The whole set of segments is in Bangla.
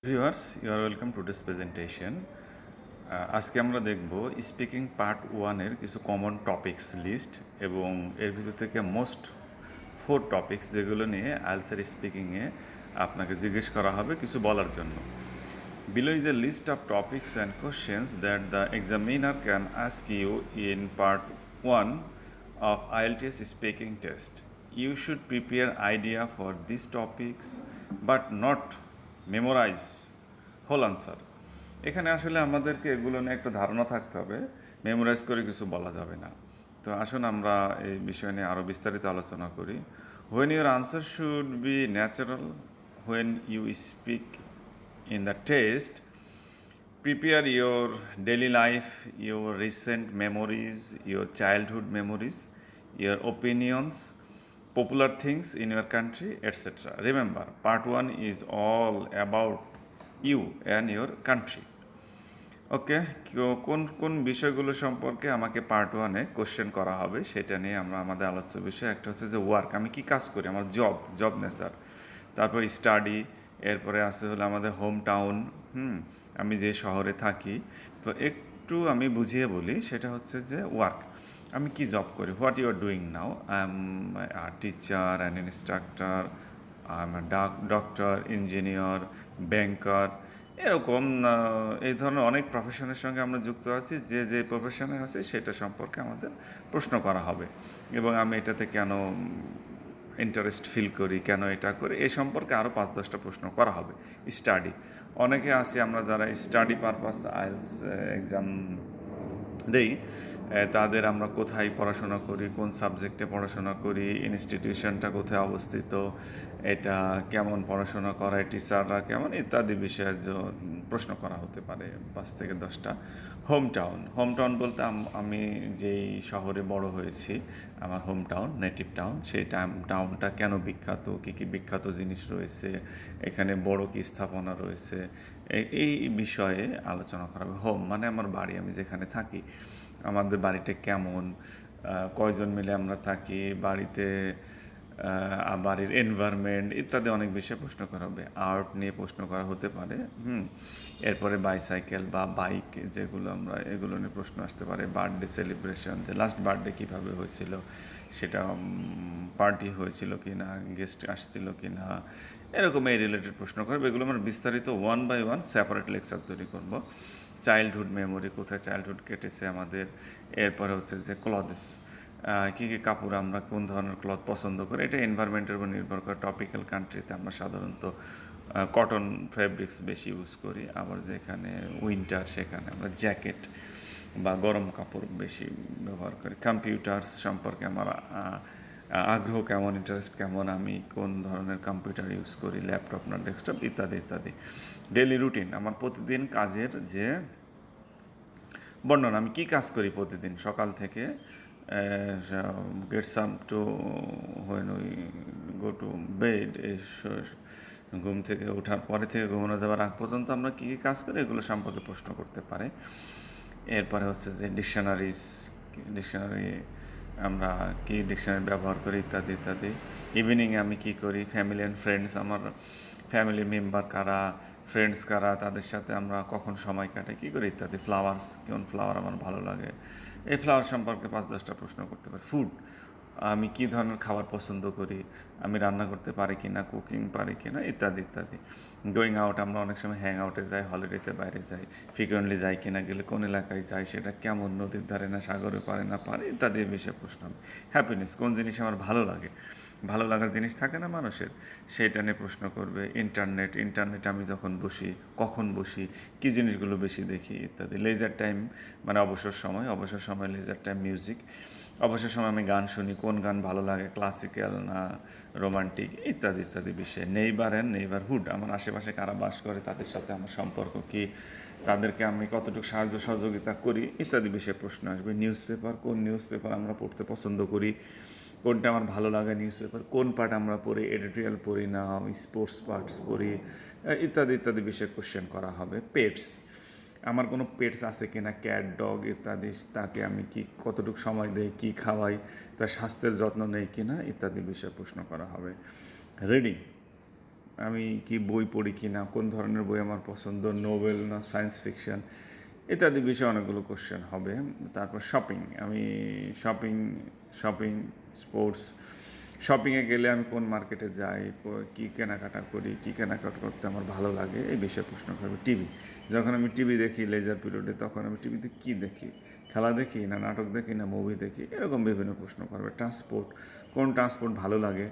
Viewers, you are welcome to this presentation. আজকে আমরা দেখব স্পিকিং পার্ট ওয়ানের কিছু কমন টপিকস লিস্ট এবং এর ভিতর থেকে মোস্ট 4 টপিকস যেগুলো নিয়ে আইএলটিএস স্পিকিংয়ে আপনাকে জিজ্ঞেস করা হবে কিছু বলার জন্য। Below is a list of topics and questions that the examiner can ask you in part 1 of IELTS speaking test. You should prepare idea for these topics but not memorize whole answer. এখানে আসলে আমাদেরকে এগুলো নিয়ে একটা ধারণা থাকতে হবে, মেমোরাইজ করে কিছু বলা যাবে না। তো আসুন আমরা এই বিষয় নিয়ে আরও বিস্তারিত আলোচনা করি। When your answer should be natural, when you speak in the test, prepare your daily life, your recent memories, your childhood memories, your opinions, popular things in your country, etc. Remember, part 1 is all about you and your country. ওকে, কোন কোন বিষয়গুলো সম্পর্কে আমাকে পার্ট ওয়ানে কোশ্চেন করা হবে সেটা নিয়ে আমরা আমাদের আলোচ্য বিষয় একটা হচ্ছে যে ওয়ার্ক, আমি কি কাজ করি, আমার জব নেচার, তারপর স্টাডি, এরপরে আসতে হলো আমাদের হোম টাউন, আমি যে শহরে থাকি। তো একটু আমি বুঝিয়ে বলি, সেটা হচ্ছে যে ওয়ার্ক, আমি কি জব করি, what you are doing now. I am teacher and instructor, I am doctor, engineer, banker, এরকম এই ধরনের অনেক প্রফেশনের সঙ্গে আমরা যুক্ত আছি। যে যে প্রফেশনে আছে সেটা সম্পর্কে আমাদের প্রশ্ন করা হবে এবং আমি এটাতে কেন ইন্টারেস্ট ফিল করি, কেন এটা করি, এই সম্পর্কে আরও 5-10টা প্রশ্ন করা হবে। স্টাডি, অনেকে আছি আমরা যারা স্টাডি পারপাস আইএলটিএস এক্সাম দেই, তাদের আমরা কোথায় পড়াশোনা করি, কোন সাবজেক্টে পড়াশোনা করি, ইনস্টিটিউশনটা কোথায় অবস্থিত, এটা কেমন পড়াশোনা করায়, টিচাররা কেমন, ইত্যাদি বিষয়ে প্রশ্ন করা হতে পারে 5 থেকে 10টা। হোম টাউন বলতে আমি যেই শহরে বড় হয়েছি, আমার হোম টাউন, নেটিভ টাউন, সেই টাউনটা কেন বিখ্যাত, কী কী বিখ্যাত জিনিস রয়েছে, এখানে বড় কী স্থাপনা রয়েছে, এই বিষয়ে আলোচনা করা হবে। হোম মানে আমার বাড়ি, আমি যেখানে থাকি, আমাদের বাড়িটা কেমন, কয়জন মিলে আমরা থাকি, বাড়িতে বাড়ির এনভায়রনমেন্ট ইত্যাদি অনেক বিষয়ে প্রশ্ন করা হবে। আর্ট নিয়ে প্রশ্ন করা হতে পারে। এরপরে বাইসাইকেল বা বাইক যেগুলো আমরা, এগুলো নিয়ে প্রশ্ন আসতে পারে। বার্থডে সেলিব্রেশন, যে লাস্ট বার্থডে কীভাবে হয়েছিল, সেটা পার্টি হয়েছিল কি না, গেস্ট আসছিল কি না, এরকম এই রিলেটেড প্রশ্ন করবে। এগুলো আমরা বিস্তারিত 1 বাই 1 সেপারেট লেকচার তৈরি করব। চাইল্ডহুড মেমোরি, কোথায় চাইল্ডহুড কেটেছে আমাদের। এরপরে হচ্ছে যে ক্লথস, কী কী কাপড়, আমরা কোন ধরনের ক্লথ পছন্দ করি, এটা এনভায়রনমেন্টের উপর নির্ভর করে। টপিক্যাল কান্ট্রিতে আমরা সাধারণত কটন ফেব্রিক্স বেশি ইউজ করি, আবার যেখানে উইন্টার সেখানে আমরা জ্যাকেট বা গরম কাপড় বেশি ব্যবহার করি। কম্পিউটার্স সম্পর্কে আমার আগ্রহ কেমন, ইন্টারেস্ট কেমন, আমি কোন ধরনের কম্পিউটার ইউজ করি, ল্যাপটপ না ডেস্কটপ, ইত্যাদি ইত্যাদি। ডেইলি রুটিন, আমার প্রতিদিন কাজের যে বর্ণনা, আমি কী কাজ করি প্রতিদিন সকাল থেকে, gets up to when we go to bed, এই ঘুম থেকে ওঠার পরে থেকে ঘুমানো যাওয়ার আগ পর্যন্ত আমরা কী কী কাজ করি, এগুলো সম্পর্কে প্রশ্ন করতে পারে। এরপরে হচ্ছে যে ডিকশনারি আমরা কী ডিকশনারি ব্যবহার করি, ইত্যাদি ইত্যাদি। ইভিনিংয়ে আমি কী করি, ফ্যামিলি অ্যান্ড ফ্রেন্ডস, আমার ফ্যামিলি মেম্বার কারা, ফ্রেন্ডস কারা, তাদের সাথে আমরা কখন সময় কাটাই, কী করি, ইত্যাদি। ফ্লাওয়ার্স, কোন ফ্লাওয়ার আমার ভালো লাগে, এই ফ্লাওয়ার সম্পর্কে 5-10টা প্রশ্ন করতে পারি। ফুড, আমি কী ধরনের খাবার পছন্দ করি, আমি রান্না করতে পারি কি না, কুকিং পারি কি না, ইত্যাদি ইত্যাদি। গোয়িং আউট, আমরা অনেক সময় হ্যাং আউটে যাই, হলিডেতে বাইরে যাই, ফ্রিকুয়েন্টলি যাই কিনা, গেলে কোন এলাকায় যাই, সেটা কেমন, নদীর ধারে না সাগরের পারে না পারে, ইত্যাদি বিষয়ে প্রশ্ন হবে। হ্যাপিনেস, কোন জিনিস আমার ভালো লাগে, ভালো লাগার জিনিস থাকে না মানুষের, সেইটা নিয়ে প্রশ্ন করবে। ইন্টারনেটে আমি যখন বসি, কখন বসি, কী জিনিসগুলো বেশি দেখি, ইত্যাদি। লেজার টাইম মানে অবসর সময়, লেজার টাইম মিউজিক, অবসর সময় আমি গান শুনি, কোন গান ভালো লাগে, ক্লাসিক্যাল না রোমান্টিক, ইত্যাদি ইত্যাদি বিষয়ে। নেইবার অ্যান্ড নেইবারহুড, আমার আশেপাশে কারা বাস করে, তাদের সাথে আমার সম্পর্ক কী, তাদেরকে আমি কতটুকু সাহায্য সহযোগিতা করি, ইত্যাদি বিষয়ে প্রশ্ন আসবে। নিউজ পেপার, কোন নিউজ পেপার আমরা পড়তে পছন্দ করি, কোনটা আমার ভালো লাগে নিউজ পেপার, কোন পার্ট আমরা পড়ি, এডিটোরিয়াল পড়ি না স্পোর্টস পার্টস পড়ি, ইত্যাদি ইত্যাদি বিষয়ে কোশ্চেন করা হবে। পেটস, আমার কোনো পেটস আছে কি না, ক্যাট, ডগ ইত্যাদি, তাকে আমি কি কতটুকু সময় দেই, কী খাওয়াই, তার স্বাস্থ্যের যত্ন নেই কি না, ইত্যাদি বিষয়ে প্রশ্ন করা হবে। রিডিং, আমি কি বই পড়ি কি না, কোন ধরনের বই আমার পছন্দ, নোবেল না সায়েন্স ফিকশন, ইত্যাদি বিষয়ে অনেকগুলো কোশ্চেন হবে। তারপর শপিং, আমি শপিং শপিং স্পোর্টস, শপিংয়ে গেলে আমি কোন মার্কেটে যাই, কী কেনাকাটা করি, কী কেনাকাটা করতে আমার ভালো লাগে, এই বিষয়ে প্রশ্ন করবে। টিভি, যখন আমি টিভি দেখি লেজার পিরিয়ডে, তখন আমি টিভিতে কী দেখি, খেলা দেখি না নাটক দেখি না মুভি দেখি, এরকম বিভিন্ন প্রশ্ন করবে। ট্রান্সপোর্ট, কোন ট্রান্সপোর্ট ভালো লাগে,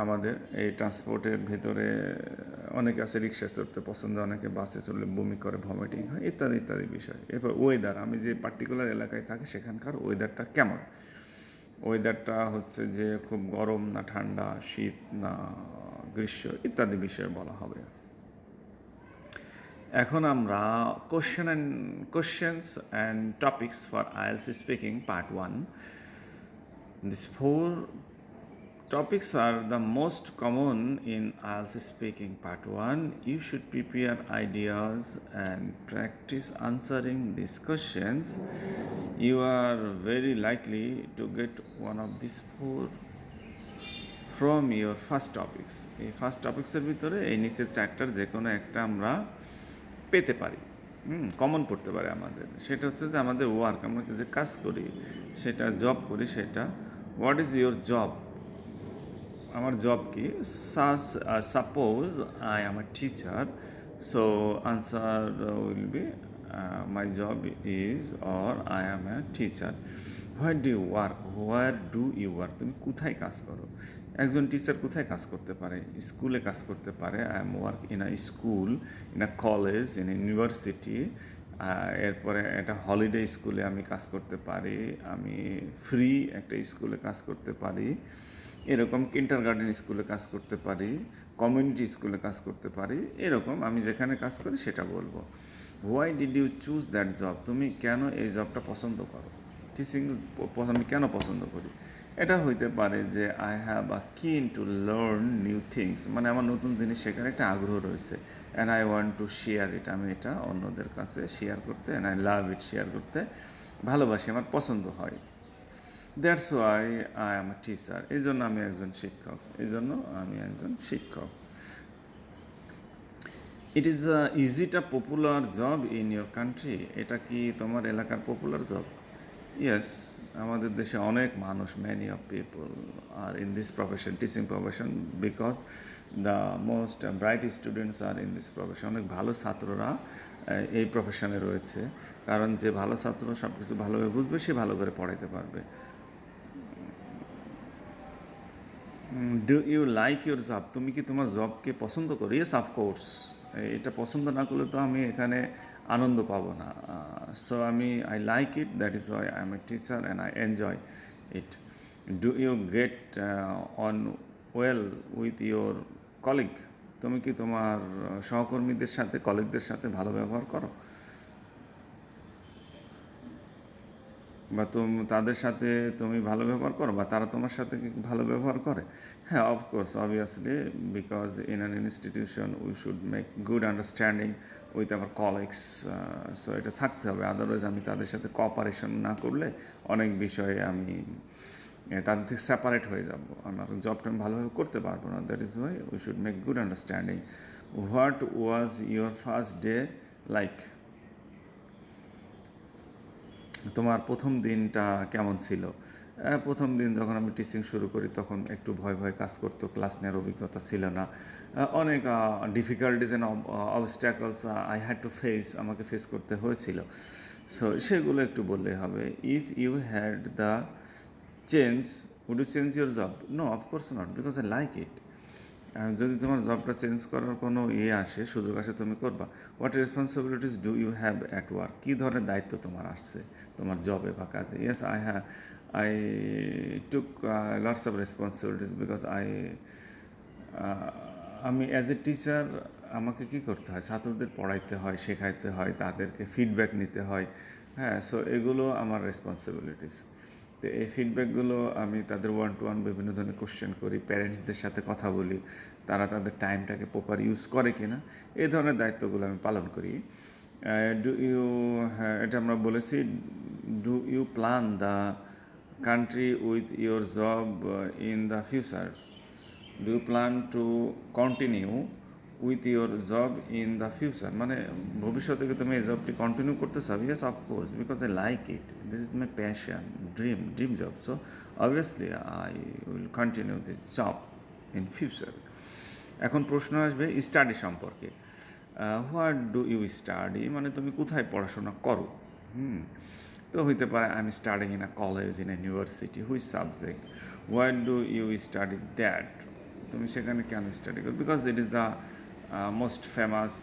আমাদের এই ট্রান্সপোর্টের ভেতরে অনেকে আছে রিক্সা চড়তে পছন্দ, অনেকে বাসে চললে বমি করে, ভমিটিং হয়, ইত্যাদি ইত্যাদি বিষয়। এরপর ওয়েদার, আমি যে পার্টিকুলার এলাকায় থাকি সেখানকার ওয়েদারটা কেমন, ওয়েদারটা হচ্ছে যে খুব গরম না ঠান্ডা, শীত না গ্রীষ্ম, ইত্যাদি বিষয়ে বলা হবে। এখন আমরা questions and topics for IELTS speaking part 1। These 4 topics are the most common in IELTS speaking part 1. You should prepare ideas and practice answering these questions. You are very likely to get one of these 4 from your first topics. এই ফার্স্ট টপিক্সের ভিতরে এই নিচের 4টার যে কোনো একটা আমরা পেতে পারি, কমন পড়তে পারে আমাদের। সেটা হচ্ছে যে আমাদের ওয়ার্ক, আমরা যে কাজ করি, সেটা জব করি, সেটা হোয়াট ইজ ইয়োর জব, আমার জব কি। Suppose I am a teacher, so answer will be my job is or I am a teacher. Where do you work, where do you work, তুমি কোথায় কাজ করো। একজন টিচার কোথায় কাজ করতে পারে, স্কুলে কাজ করতে পারে। I M work in a school, in a college, in university. এরপরে একটা হলিডে স্কুলে আমি কাজ করতে পারি, আমি ফ্রি একটা স্কুলে কাজ করতে পারি, এরকম কিন্ডারগার্টেন স্কুলে কাজ করতে পারি, কমিউনিটি স্কুলে কাজ করতে পারি, এরকম আমি যেখানে কাজ করি সেটা বলবো। Why did you choose that job, তুমি কেন এই জবটা পছন্দ করো, টিচিং আমি কেন পছন্দ করি। এটা হইতে পারে যে আই হ্যাভ আ কিন টু লার্ন নিউ থিংস, মানে আমার নতুন জিনিস শেখার একটা আগ্রহ রয়েছে, and I want to share it, আমি এটা অন্যদের কাছে শেয়ার করতে, and I love it, share করতে ভালোবাসি, আমার পছন্দ হয়। That's why I am a teacher, এই জন্য আমি একজন শিক্ষক, এই জন্য আমি একজন শিক্ষক। Is it a popular job in your country, এটা কি তোমার এলাকার পপুলার জব। ইয়েস, আমাদের দেশে অনেক মানুষ, many of people are in this profession, teaching profession, because the most bright students are in this profession, অনেক ভালো ছাত্ররা এই প্রফেশনে রয়েছে, কারণ যে ভালো ছাত্র সব কিছু ভালোভাবে বুঝবে, সে ভালো করে পড়াইতে পারবে। Do you like your job, তুমি কি তোমার জবকে পছন্দ করো। ইয়েস, অফকোর্স, এটা পছন্দ না করলে তো আমি এখানে আনন্দ পাবো না। So I like it, that is why I am a teacher and I enjoy it. Do you get on well with your colleague, তুমি কি তোমার সহকর্মীদের সাথে, কলিগদের সাথে ভালো ব্যবহার করো, বা তাদের সাথে তুমি ভালো ব্যবহার করো, বা তারা তোমার সাথে কি ভালো ব্যবহার করে। হ্যাঁ, of course, obviously, because in an institution we should make good understanding with our colleagues, so এটা থাকতে হবে। আদারওয়াইজ আমি তাদের সাথে কোঅপারেশন না করলে অনেক বিষয়ে আমি তাদের থেকে সেপারেট হয়ে যাব, আমার জবটা আমি ভালোভাবে করতে পারবো না। That is why we should make good understanding. What was your first day like, তোমার প্রথম দিনটা কেমন ছিল। প্রথম দিন যখন আমি টিচিং শুরু করি তখন একটু ভয় ভয় কাজ করতো, ক্লাস নেওয়ার অভিজ্ঞতা ছিল না, অনেক difficulties and obstacles I had to face, আমাকে ফেস করতে হয়েছিল। সো সেগুলো একটু বললেই হবে। If you had the change, would you change your job, no of course not, because I like it. যদি তোমার জবটা চেঞ্জ করার কোনো আসে, সুযোগ আসে, তুমি করবা। What responsibilities do you have at work, কী ধরনের দায়িত্ব তোমার আসছে তোমার জবে বা কাজে। Yes, I took lots of responsibilities, because আমি অ্যাজ এ টিচার, আমাকে কী করতে হয়, ছাত্রদের পড়াইতে হয়, শেখাইতে হয়, তাদেরকে ফিডব্যাক নিতে হয়। হ্যাঁ, সো এগুলো আমার রেসপন্সিবিলিটিস। তো এই ফিডব্যাকগুলো আমি তাদের 1-to-1 বিভিন্ন ধরনের কোশ্চেন করি, প্যারেন্টসদের সাথে কথা বলি, তারা তাদের টাইমটাকে প্রপার ইউজ করে কি না, এই ধরনের দায়িত্বগুলো আমি পালন করি। ডু ইউ, এটা আমরা বলেছি, do you plan the country with your job in the future, do you plan to continue with your job in the future, মানে ভবিষ্যতে কি তুমি এই জবটি কন্টিনিউ করতে চাও? Yes, of course, because I like it, this is my passion, dream job, so obviously I will continue this job in future. এখন প্রশ্ন আসবে স্টাডি সম্পর্কে। হোয়াট ডু ইউ স্টাডি, মানে তুমি কোথায় পড়াশোনা করো? তো হইতে পারে I am studying in a college, in a university, which subject. What do you study that, তুমি সেখানে কেন স্টাডি করো? Because it is the most famous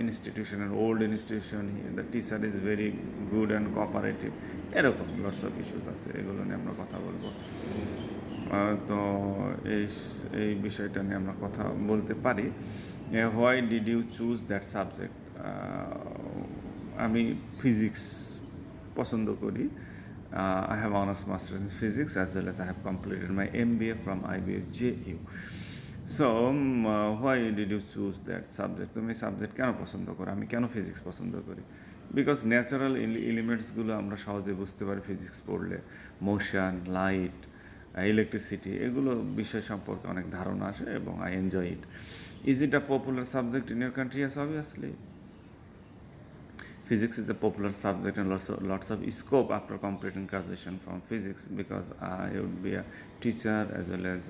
institution, old institution, the teacher is very good and cooperative, এরকম লটস অফ ইস্যুস আছে, এগুলো নিয়ে আমরা কথা বলবো। তো এই বিষয়টা নিয়ে আমরা কথা বলতে পারি। Why did you choose that subject, আমি ফিজিক্স পছন্দ করি। I have honors master's in physics, as well as I have completed my MBA from IBA-JU. So, why did you choose that subject? তুমি সাবজেক্ট কেন পছন্দ করো? আমি কেন ফিজিক্স পছন্দ করি? বিকজ ন্যাচারাল এলিমেন্টসগুলো আমরা সহজে বুঝতে পারি ফিজিক্স পড়লে, মোশন, লাইট, ইলেকট্রিসিটি, এগুলো বিষয় সম্পর্কে অনেক ধারণা আসে এবং I enjoy it. Is it a popular subject in your country? Yes, obviously. Physics is a popular subject and lots of scope after completing graduation from physics, because I would be a teacher as well as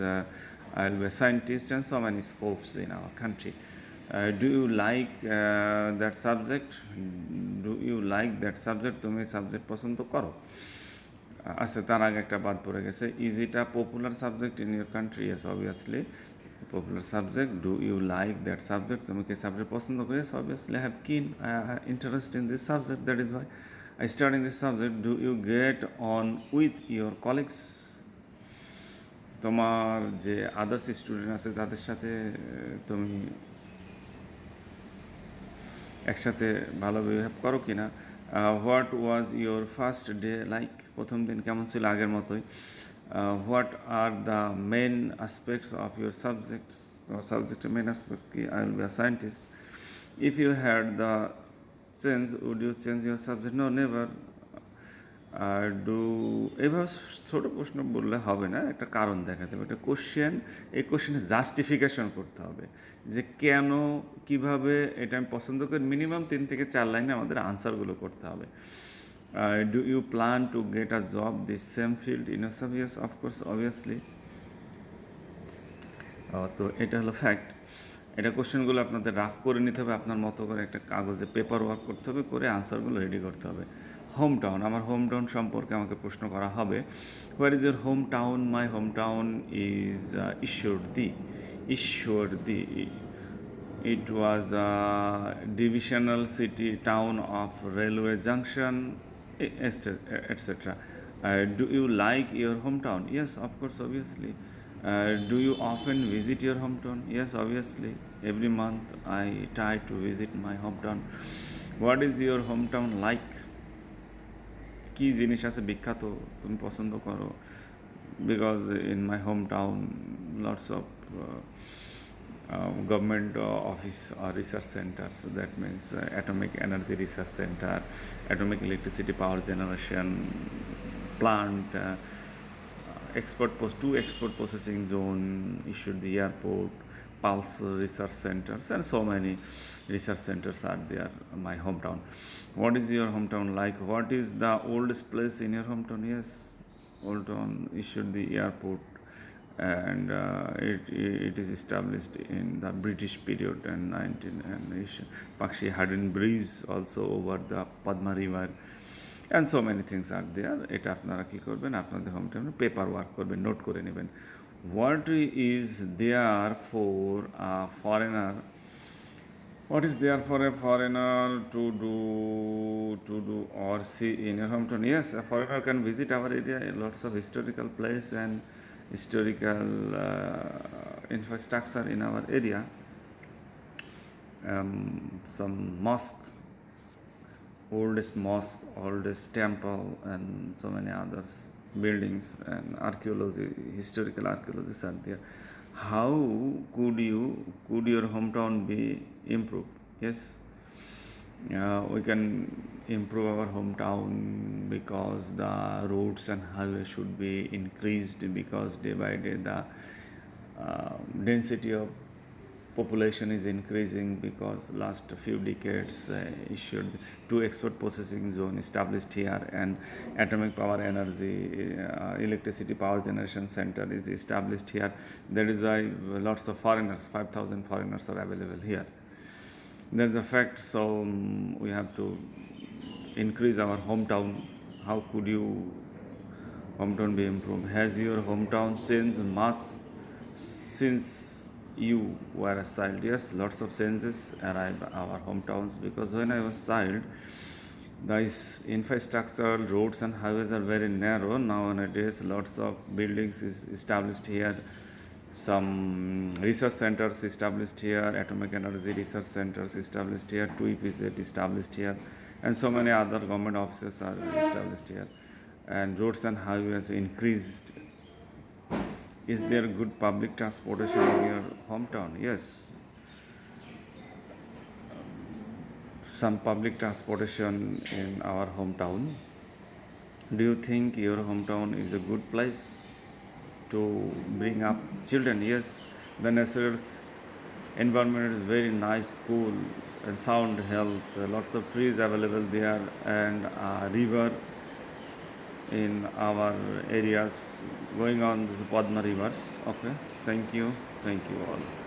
I will be a scientist, and so many scopes in our country. Do you like that subject? Do you like that subject? তুমি সাবজেক্ট পছন্দ করো? আচ্ছা, তার আগে একটা বাদ পড়ে গেছে। Is it a popular subject in your country? Yes, obviously popular subject. Do you like that subject, তুমি কি সাবজেক্ট পছন্দ করি? Yes, obviously I have keen interest in this subject, that is why I study this subject. Do you get on with your colleagues, তোমার যে আদার্স স্টুডেন্ট আছে তাদের সাথে তুমি একসাথে ভালো বিহেভ করো কি না? What was your first day like, প্রথম দিন কেমন ছিল? আগের মতোই। What are the main aspects of your subjects, তোমার সাবজেক্টের মেন অ্যাসপেক্ট কি? I will be a scientist. If you had the change, would you change your subject? No, never. আর এভাবে ছোটো প্রশ্ন বললে হবে না, একটা কারণ দেখাতে হবে, একটা কোশ্চেন, এই কোশ্চেনের জাস্টিফিকেশন করতে হবে যে কেন, কিভাবে এটা আমি পছন্দ করি। মিনিমাম 3 থেকে 4 লাইনে আমাদের আনসারগুলো করতে হবে। Do you plan to get a job this same field in your subject? Yes, of course, obviously. তো এটা হলো ফ্যাক্ট। এটা কোশ্চেনগুলো আপনাদের রাফ করে নিতে হবে, আপনার মতো করে একটা কাগজে পেপার ওয়ার্ক করতে হবে, করে আনসারগুলো রেডি করতে হবে। হোম টাউন, আমার হোম টাউন সম্পর্কে আমাকে প্রশ্ন করা হবে। Where is your home town? My home town is Ishwardi. It was a divisional city town of railway junction, etc. Do you like your hometown? Yes, of course, obviously. Do you often visit your hometown? Yes, obviously. Every month I try to visit my hometown. What is your hometown like? কি জিনিস আছে বিখ্যাত তুমি পছন্দ করো? Because in my home town lots of government office or research centers, so that means atomic energy research center, atomic electricity power generation plant, two export processing zone, issued the airport, pulse research centers, and so many research centers are there in my hometown. What is your hometown like? What is the oldest place in your hometown? Yes, old town, issued the airport, and it is established in the British period and 19 and Pakshi Haddon Bridge also over the Padma River, and so many things are there. এটা আপনারা কি করবেন? আপনাদের হোম টাউনে পেপার ওয়ার্ক করবেন, নোট করে নেবেন। What is there for a foreigner? What is there for a foreigner to do or see in your hometown? Yes, a foreigner can visit our area, lots of historical place and historical infrastructure in our area, some mosque, oldest temple, and so many others buildings, and archaeology, historical archaeologies are there. How could your hometown be improved? Yes, we can improve our hometown because the roads and highways should be increased, because day by day the density of population is increasing because last few decades issued two export processing zone established here, and atomic power energy electricity power generation center is established here. There is lots of foreigners, 5,000 foreigners are available here. That's the fact. So we have to increase our hometown. How could you hometown be improved? Has your hometown changed much since you were a child? Yes, lots of changes arrived our hometowns, because when I was child, the infrastructure, roads and highways are very narrow. Nowadays, lots of buildings is established here. Some research centers established here, atomic energy research centers established here, 2EPZ established here, and so many other government offices are established here. And roads and highways increased. Is there good public transportation in your hometown? Yes. Some public transportation in our hometown. Do you think your hometown is a good place to bring up children? Yes. The natural environment is very nice, cool, and sound health. Lots of trees available there, and a river in our areas going on this Padma rivers. Okay, thank you all.